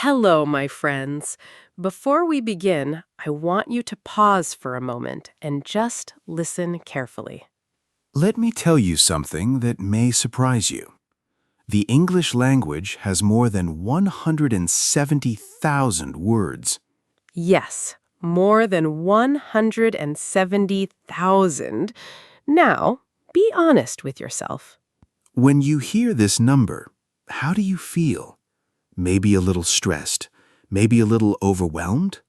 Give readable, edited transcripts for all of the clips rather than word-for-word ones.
Hello, my friends. Before we begin, I want you to pause for a moment and just listen carefully. Let me tell you something that may surprise you. The English language has more than 170,000 words. Yes, more than 170,000. Now, be honest with yourself. When you hear this number, how do you feel? Maybe a little stressed, maybe a little overwhelmed?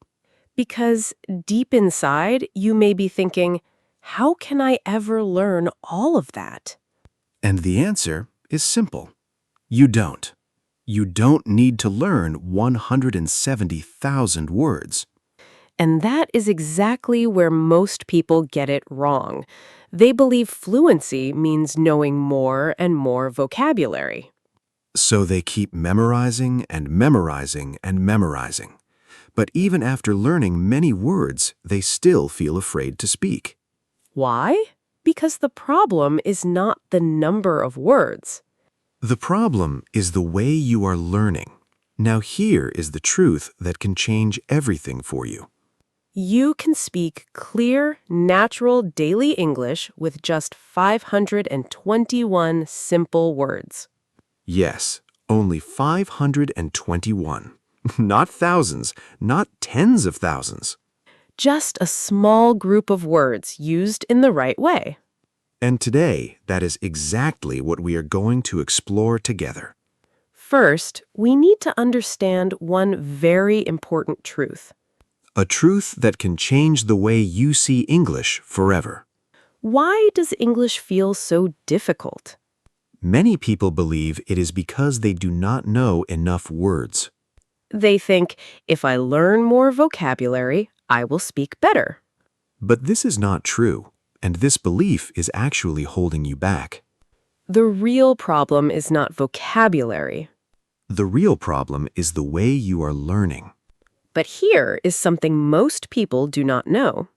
Because deep inside, you may be thinking, how can I ever learn all of that? And the answer is simple. You don't. You don't need to learn 170,000 words. And that is exactly where most people get it wrong. They believe fluency means knowing more and more vocabulary. So they keep memorizing and memorizing and memorizing. But even after learning many words, they still feel afraid to speak. Why? Because the problem is not the number of words. The problem is the way you are learning. Now here is the truth that can change everything for you. You can speak clear, natural daily English with just 521 simple words. Yes, only 521. Not thousands, not tens of thousands. Just a small group of words used in the right way. And today, that is exactly what we are going to explore together. First, we need to understand one very important truth. A truth that can change the way you see English forever. Why does English feel so difficult? Many people believe it is because they do not know enough words. They think, if I learn more vocabulary, I will speak better. But this is not true, and this belief is actually holding you back. The real problem is not vocabulary. The real problem is the way you are learning. But here is something most people do not know.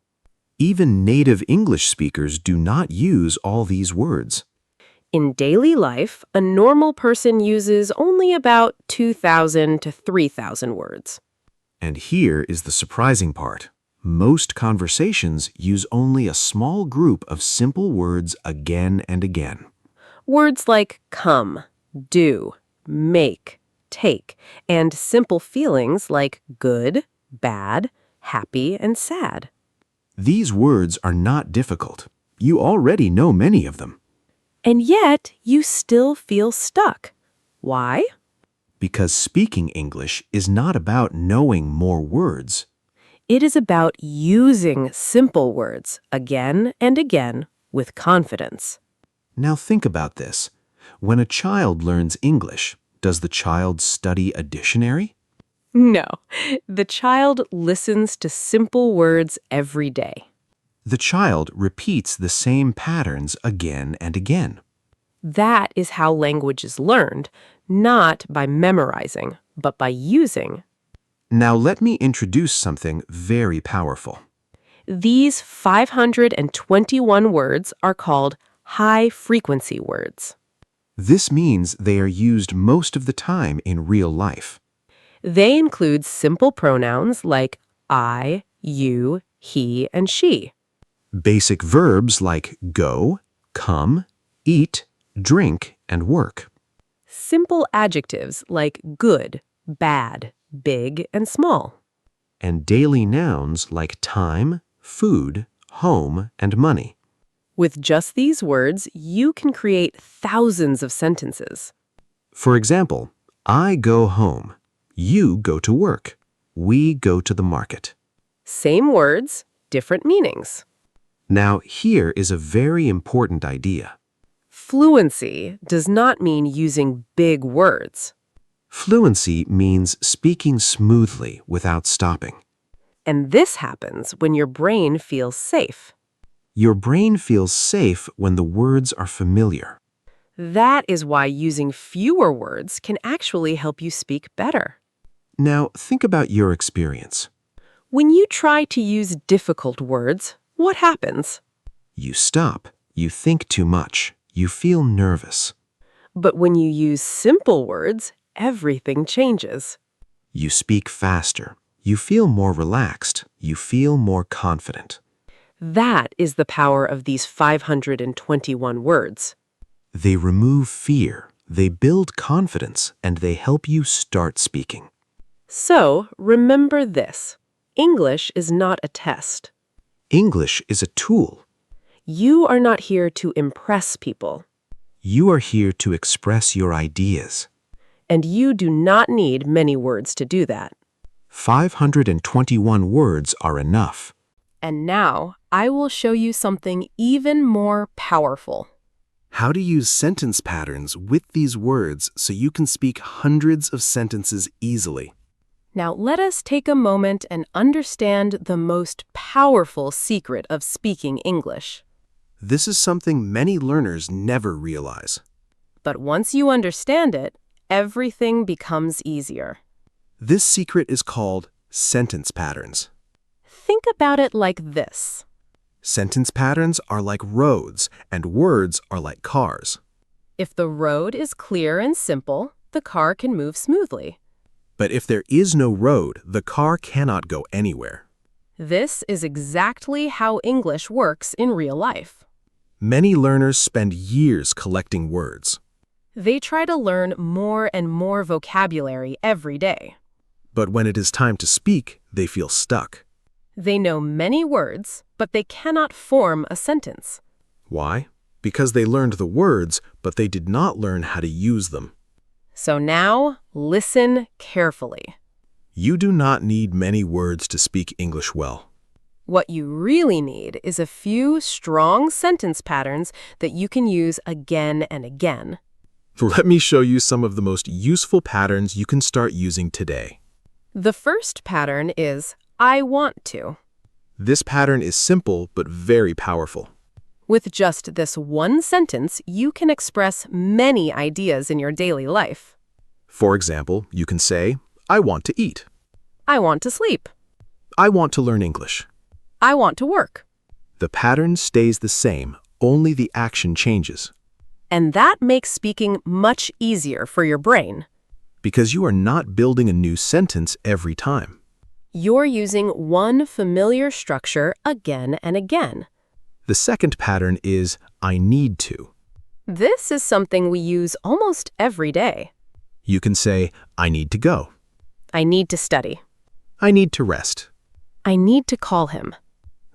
Even native English speakers do not use all these words. In daily life, a normal person uses only about 2,000 to 3,000 words. And here is the surprising part. Most conversations use only a small group of simple words again and again. Words like come, do, make, take, and simple feelings like good, bad, happy, and sad. These words are not difficult. You already know many of them. And yet, you still feel stuck. Why? Because speaking English is not about knowing more words. It is about using simple words again and again with confidence. Now think about this. When a child learns English, does the child study a dictionary? No, the child listens to simple words every day. The child repeats the same patterns again and again. That is how language is learned, not by memorizing, but by using. Now let me introduce something very powerful. These 521 words are called high-frequency words. This means they are used most of the time in real life. They include simple pronouns like I, you, he, and she. Basic verbs like go, come, eat, drink, and work. Simple adjectives like good, bad, big, and small. And daily nouns like time, food, home, and money. With just these words, you can create thousands of sentences. For example, I go home. You go to work. We go to the market. Same words, different meanings. Now, here is a very important idea. Fluency does not mean using big words. Fluency means speaking smoothly without stopping. And this happens when your brain feels safe. Your brain feels safe when the words are familiar. That is why using fewer words can actually help you speak better. Now, think about your experience. When you try to use difficult words, what happens? You stop. You think too much. You feel nervous. But when you use simple words, everything changes. You speak faster. You feel more relaxed. You feel more confident. That is the power of these 521 words. They remove fear. They build confidence, and they help you start speaking. So, remember this. English is not a test. English is a tool. You are not here to impress people. You are here to express your ideas. And you do not need many words to do that. 521 words are enough. And now, I will show you something even more powerful. How to use sentence patterns with these words so you can speak hundreds of sentences easily. Now, let us take a moment and understand the most powerful secret of speaking English. This is something many learners never realize. But once you understand it, everything becomes easier. This secret is called sentence patterns. Think about it like this. Sentence patterns are like roads, and words are like cars. If the road is clear and simple, the car can move smoothly. But if there is no road, the car cannot go anywhere. This is exactly how English works in real life. Many learners spend years collecting words. They try to learn more and more vocabulary every day. But when it is time to speak, they feel stuck. They know many words, but they cannot form a sentence. Why? Because they learned the words, but they did not learn how to use them. So now, listen carefully. You do not need many words to speak English well. What you really need is a few strong sentence patterns that you can use again and again. Let me show you some of the most useful patterns you can start using today. The first pattern is I want to. This pattern is simple but very powerful. With just this one sentence, you can express many ideas in your daily life. For example, you can say, I want to eat. I want to sleep. I want to learn English. I want to work. The pattern stays the same, only the action changes. And that makes speaking much easier for your brain. Because you are not building a new sentence every time. You're using one familiar structure again and again. The second pattern is, I need to. This is something we use almost every day. You can say, I need to go. I need to study. I need to rest. I need to call him.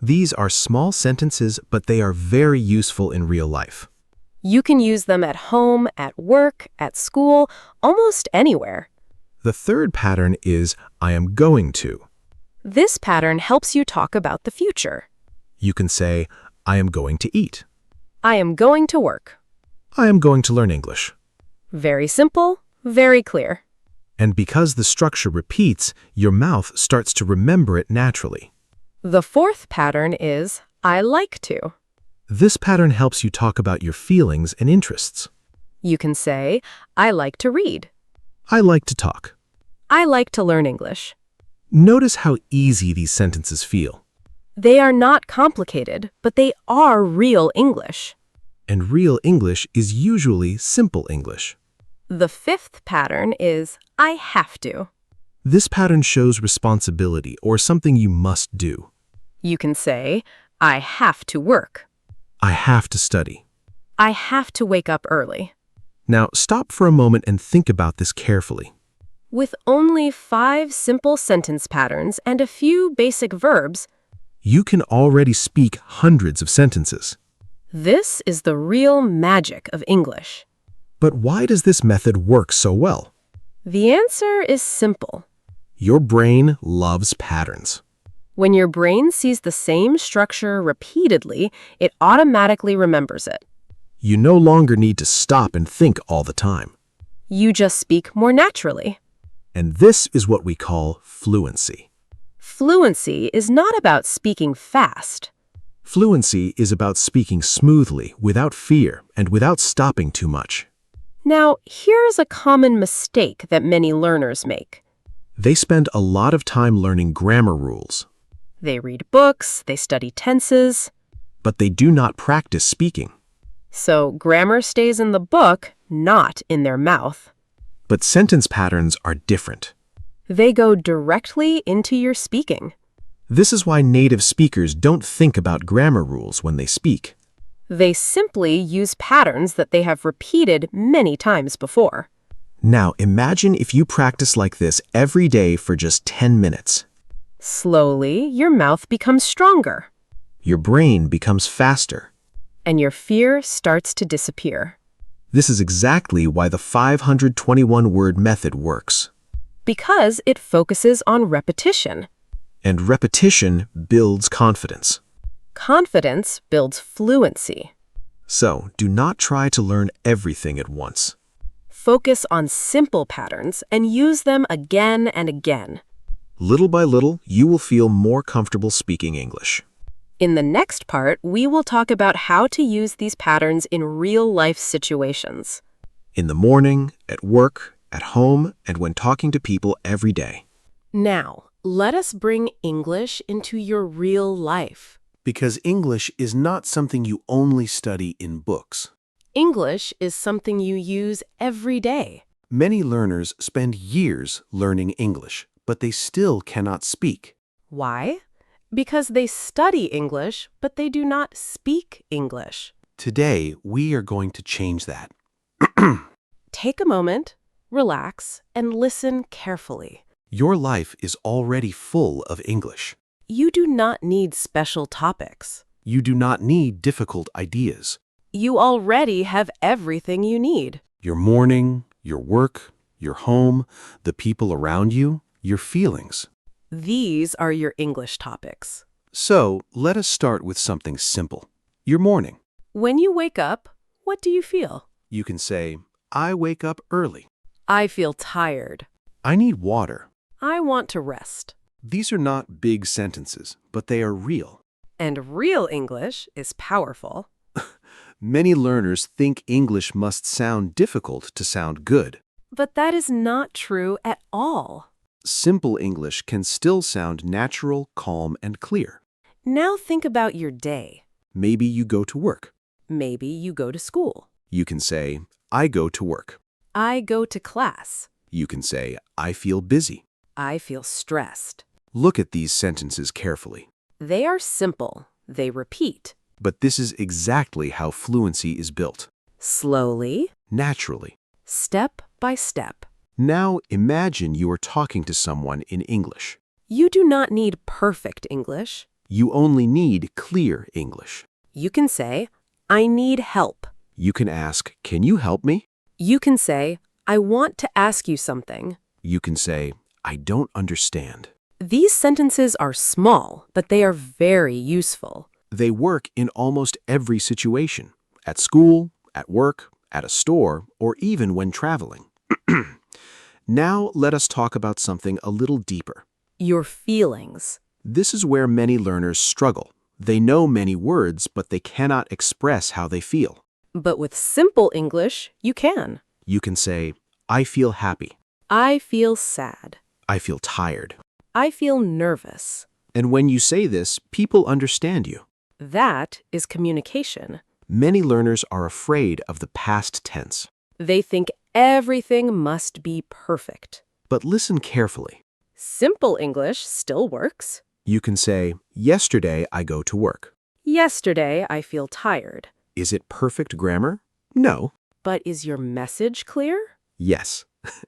These are small sentences, but they are very useful in real life. You can use them at home, at work, at school, almost anywhere. The third pattern is, I am going to. This pattern helps you talk about the future. You can say, I am going to eat. I am going to work. I am going to learn English. Very simple, very clear. And because the structure repeats, your mouth starts to remember it naturally. The fourth pattern is I like to. This pattern helps you talk about your feelings and interests. You can say, I like to read. I like to talk. I like to learn English. Notice how easy these sentences feel. They are not complicated, but they are real English. And real English is usually simple English. The fifth pattern is I have to. This pattern shows responsibility or something you must do. You can say, I have to work. I have to study. I have to wake up early. Now, stop for a moment and think about this carefully. With only 5 simple sentence patterns and a few basic verbs, You can already speak hundreds of sentences. this is the real magic of English. But why does this method work so well? The answer is simple. Your brain loves patterns. When your brain sees the same structure repeatedly, it automatically remembers it. You no longer need to stop and think all the time. You just speak more naturally. And this is what we call fluency. Fluency is not about speaking fast. Fluency is about speaking smoothly, without fear, and without stopping too much. Now, here's a common mistake that many learners make. They spend a lot of time learning grammar rules, They read books, they study tenses. but they do not practice speaking. So grammar stays in the book, not in their mouth. But sentence patterns are different. They go directly into your speaking. This is why native speakers don't think about grammar rules when they speak. They simply use patterns that they have repeated many times before. Now, imagine if you practice like this every day for just 10 minutes. Slowly, your mouth becomes stronger, Your brain becomes faster. and your fear starts to disappear. This is exactly why the 521-word method works. Because it focuses on repetition. And repetition builds confidence. Confidence builds fluency. So, do not try to learn everything at once. Focus on simple patterns and use them again and again. Little by little, you will feel more comfortable speaking English. In the next part, we will talk about how to use these patterns in real-life situations. In the morning, at work, at home, and when talking to people every day. Now, let us bring English into your real life. Because English is not something you only study in books. English is something you use every day. Many learners spend years learning English, but they still cannot speak. Why? Because they study English, but they do not speak English. Today, we are going to change that. Take a moment, relax, and listen carefully. Your life is already full of English. You do not need special topics. You do not need difficult ideas. You already have everything you need. Your morning, your work, your home, the people around you, your feelings. These are your English topics. So, let us start with something simple. Your morning. When you wake up, what do you feel? You can say, I wake up early. I feel tired. I need water. I want to rest. These are not big sentences, but they are real. And real English is powerful. Many learners think English must sound difficult to sound good. But that is not true at all. Simple English can still sound natural, calm, and clear. Now think about your day. Maybe you go to work. Maybe you go to school. You can say, I go to work. I go to class. You can say, I feel busy. I feel stressed. Look at these sentences carefully. They are simple. They repeat. But this is exactly how fluency is built. Slowly, Naturally. step by step. Now imagine you are talking to someone in English. You do not need perfect English. You only need clear English. You can say, I need help. You can ask, can you help me? You can say, I want to ask you something. You can say, I don't understand. These sentences are small, but they are very useful. They work in almost every situation. At school, at work, at a store, or even when traveling. Now let us talk about something a little deeper. Your feelings. This is where many learners struggle. They know many words, but they cannot express how they feel. But with simple English, you can. You can say, I feel happy. I feel sad. I feel tired. I feel nervous. And when you say this, people understand you. That is communication. Many learners are afraid of the past tense. They think everything must be perfect. But listen carefully. Simple English still works. You can say, yesterday I go to work. Yesterday, I feel tired. Is it perfect grammar? No. But is your message clear? Yes.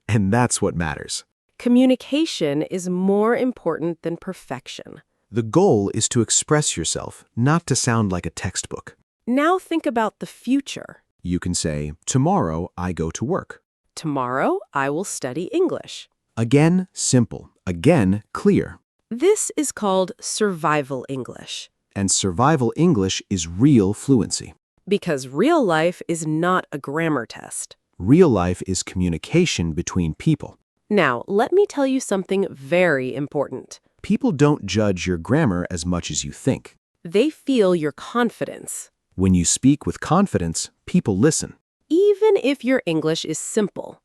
And that's what matters. Communication is more important than perfection. The goal is to express yourself, not to sound like a textbook. Now think about the future. You can say, tomorrow I go to work. Tomorrow, I will study English. Again, simple. Again, clear. This is called survival English. And survival English is real fluency. Because real life is not a grammar test. Real life is communication between people. Now, let me tell you something very important. People don't judge your grammar as much as you think. They feel your confidence. When you speak with confidence, people listen. Even if your English is simple.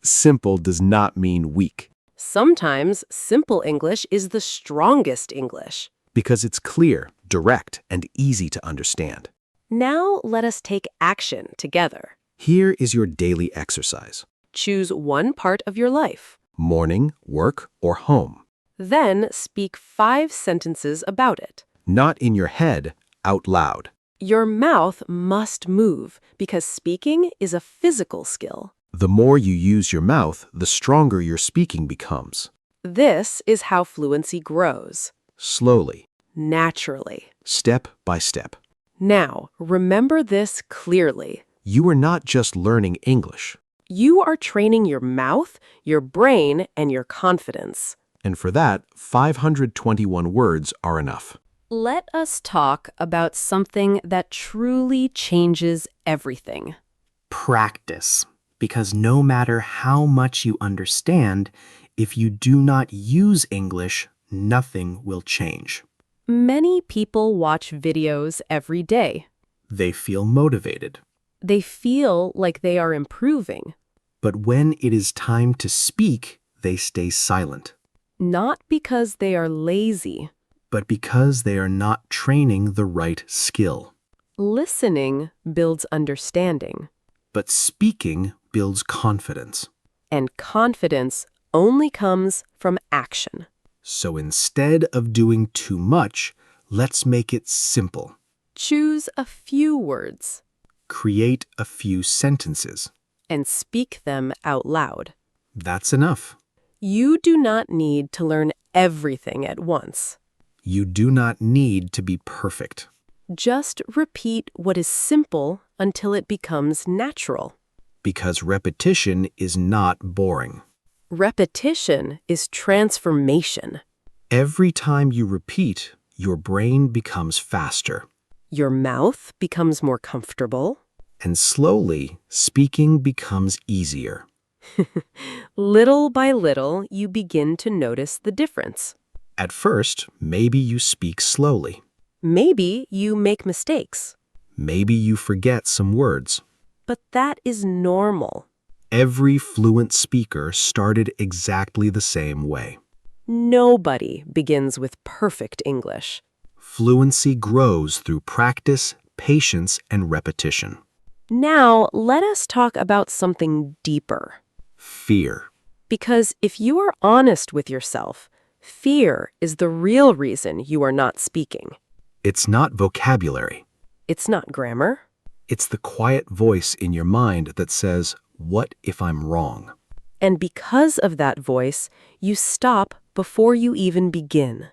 Simple does not mean weak, Sometimes simple English is the strongest English. because it's clear, direct, and easy to understand. Now let us take action together. Here is your daily exercise. Choose one part of your life. morning, work, or home. Then speak 5 sentences about it. Not in your head, out loud. Your mouth must move because speaking is a physical skill. The more you use your mouth, the stronger your speaking becomes. This is how fluency grows, Slowly, naturally. step by step. Now, remember this clearly. You are not just learning English. You are training your mouth, your brain, and your confidence. And for that, 521 words are enough. Let us talk about something that truly changes everything. Practice. Because no matter how much you understand, if you do not use English, nothing will change. Many people watch videos every day. They feel motivated. They feel like they are improving, But when it is time to speak, they stay silent. not because they are lazy. But because they are not training the right skill. Listening builds understanding, But speaking builds confidence. and confidence only comes from action. So instead of doing too much, let's make it simple. Choose a few words Create a few sentences. and speak them out loud. That's enough. You do not need to learn everything at once. You do not need to be perfect. Just repeat what is simple until it becomes natural. Because repetition is not boring. Repetition is transformation. Every time you repeat, your brain becomes faster. Your mouth becomes more comfortable. And slowly, speaking becomes easier. Little by little, you begin to notice the difference. At first, maybe you speak slowly. Maybe you make mistakes, Maybe you forget some words. but that is normal. Every fluent speaker started exactly the same way. Nobody begins with perfect English. Fluency grows through practice, patience, and repetition. Now, let us talk about something deeper. Fear. Because if you are honest with yourself, fear is the real reason you are not speaking. It's not vocabulary. It's not grammar. It's the quiet voice in your mind that says, "What if I'm wrong?" And because of that voice, you stop before you even begin.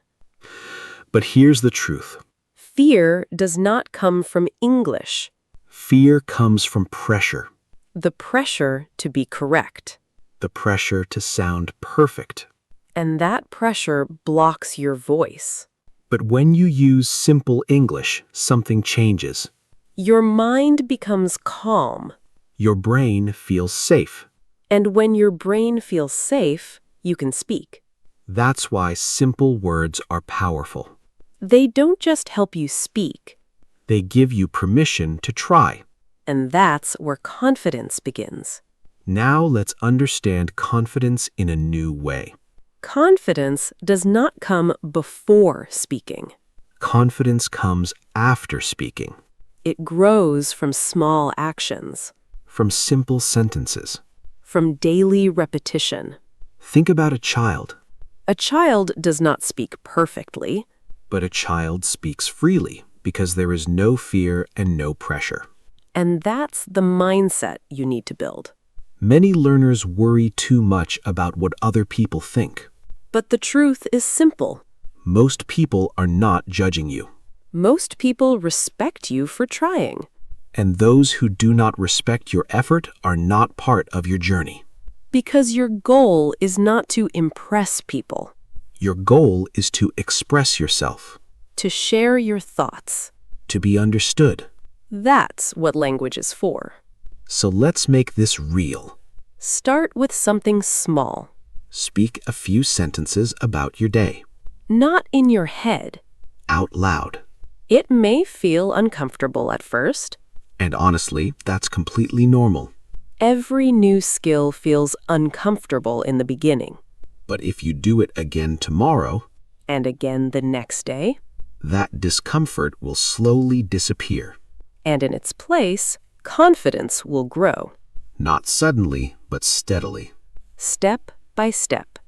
But here's the truth. Fear does not come from English. Fear comes from pressure. The pressure to be correct. The pressure to sound perfect. And that pressure blocks your voice. But when you use simple English, something changes. Your mind becomes calm. Your brain feels safe. And when your brain feels safe, you can speak. That's why simple words are powerful. They don't just help you speak. They give you permission to try. And that's where confidence begins. Now let's understand confidence in a new way. Confidence does not come before speaking. Confidence comes after speaking, It grows from small actions, from simple sentences. from daily repetition. Think about a child, A child does not speak perfectly. but a child speaks freely because there is no fear and no pressure. And that's the mindset you need to build. Many learners worry too much about what other people think. But the truth is simple. Most people are not judging you, Most people respect you for trying. and those who do not respect your effort are not part of your journey. Because your goal is not to impress people, Your goal is to express yourself, to share your thoughts. to be understood. That's what language is for. So let's make this real. Start with something small, Speak a few sentences about your day, not in your head. out loud. It may feel uncomfortable at first. And honestly, that's completely normal. Every new skill feels uncomfortable in the beginning, But if you do it again tomorrow, and again the next day, that discomfort will slowly disappear. and in its place, confidence will grow, Not suddenly, but steadily. step by step.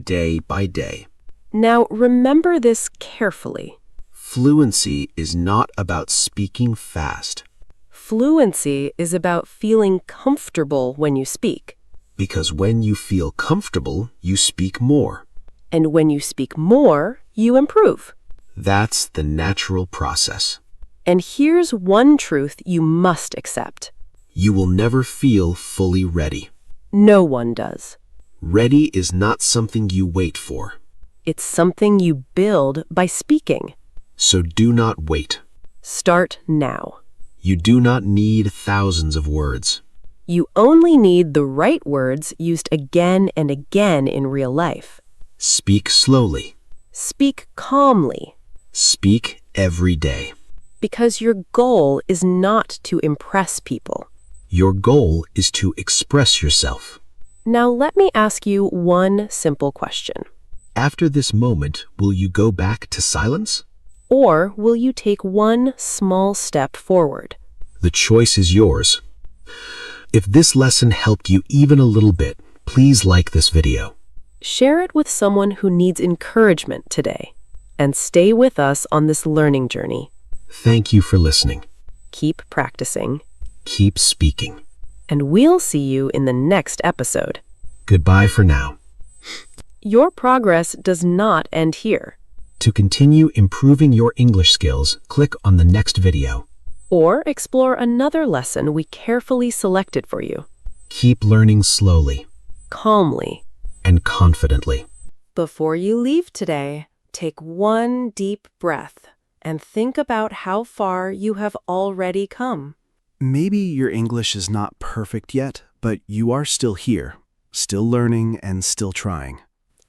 day by day. Now remember this carefully. Fluency is not about speaking fast, Fluency is about feeling comfortable when you speak. because when you feel comfortable, you speak more. And when you speak more, you improve. That's the natural process. And here's one truth you must accept. You will never feel fully ready. No one does. Ready is not something you wait for, It's something you build by speaking. so do not wait. Start now. You do not need thousands of words. You only need the right words used again and again in real life. Speak slowly. Speak calmly, Speak every day. because your goal is not to impress people. Your goal is to express yourself. Now let me ask you one simple question. After this moment, will you go back to silence? Or will you take one small step forward? The choice is yours. If this lesson helped you even a little bit, please like this video. Share it with someone who needs encouragement today. And stay with us on this learning journey. Thank you for listening. Keep practicing. Keep speaking. And we'll see you in the next episode. Goodbye for now. Your progress does not end here. To continue improving your English skills, click on the next video. Or explore another lesson we carefully selected for you. Keep learning slowly Calmly. and confidently. Before you leave today, take one deep breath and think about how far you have already come. Maybe your English is not perfect yet, but you are still here, still learning and still trying.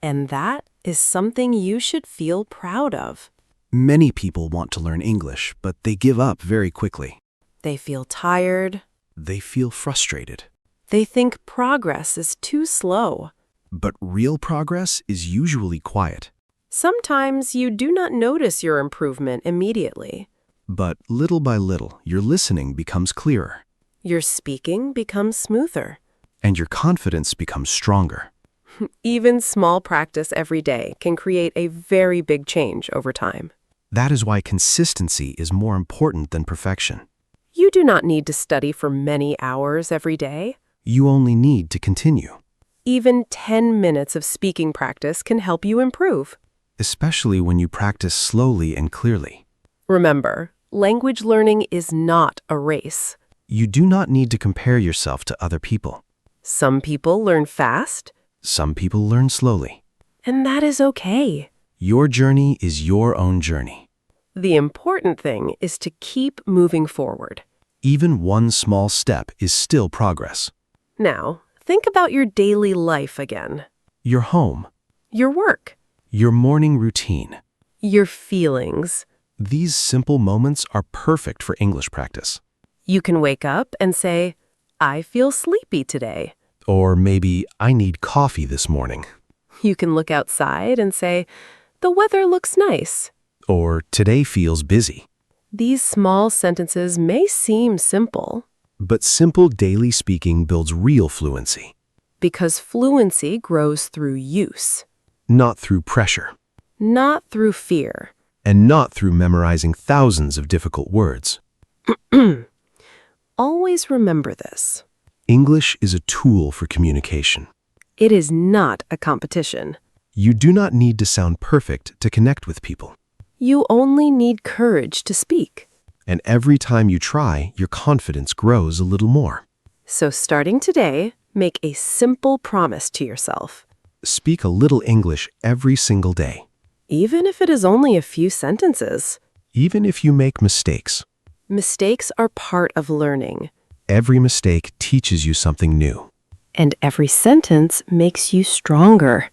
And that is something you should feel proud of. Many people want to learn English, but they give up very quickly. They feel tired. They feel frustrated. They think progress is too slow. But real progress is usually quiet. Sometimes you do not notice your improvement immediately. But little by little, your listening becomes clearer, Your speaking becomes smoother. and your confidence becomes stronger. Even small practice every day can create a very big change over time. That is why consistency is more important than perfection. You do not need to study for many hours every day. You only need to continue, Even 10 minutes of speaking practice can help you improve. especially when you practice slowly and clearly. Remember, language learning is not a race. You do not need to compare yourself to other people. Some people learn fast, Some people learn slowly. and that is okay. Your journey is your own journey. The important thing is to keep moving forward. Even one small step is still progress. Now, think about your daily life again. Your home, Your work, your morning routine. your feelings. These simple moments are perfect for English practice. You can wake up and say, I feel sleepy today. Or maybe, I need coffee this morning. You can look outside and say, the weather looks nice. Or today feels busy. These small sentences may seem simple, But simple daily speaking builds real fluency, because fluency grows through use, not through pressure, not through fear. and not through memorizing thousands of difficult words. Always remember this. English is a tool for communication. It is not a competition. You do not need to sound perfect to connect with people. You only need courage to speak. And every time you try, your confidence grows a little more. So starting today, make a simple promise to yourself. Speak a little English every single day, Even if it is only a few sentences. even if you make mistakes. Mistakes are part of learning, Every mistake teaches you something new. and every sentence makes you stronger.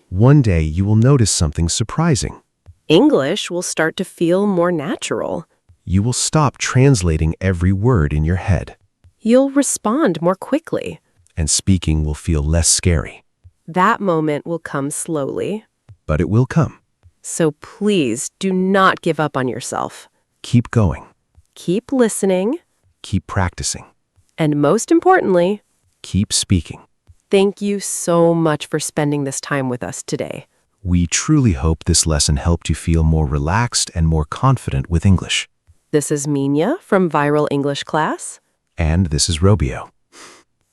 One day you will notice something surprising. English will start to feel more natural. You will stop translating every word in your head, You'll respond more quickly. and speaking will feel less scary. That moment will come slowly. But it will come. So please do not give up on yourself. Keep going. Keep listening, Keep practicing. and most importantly, Keep speaking. Thank you so much for spending this time with us today. We truly hope this lesson helped you feel more relaxed and more confident with English. This is Menia from Viral English Class. And this is Robio.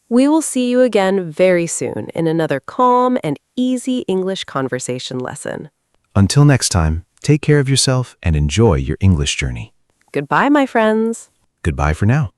We will see you again very soon in another calm and easy English conversation lesson. Until next time, take care of yourself and enjoy your English journey. Goodbye, my friends. Goodbye for now.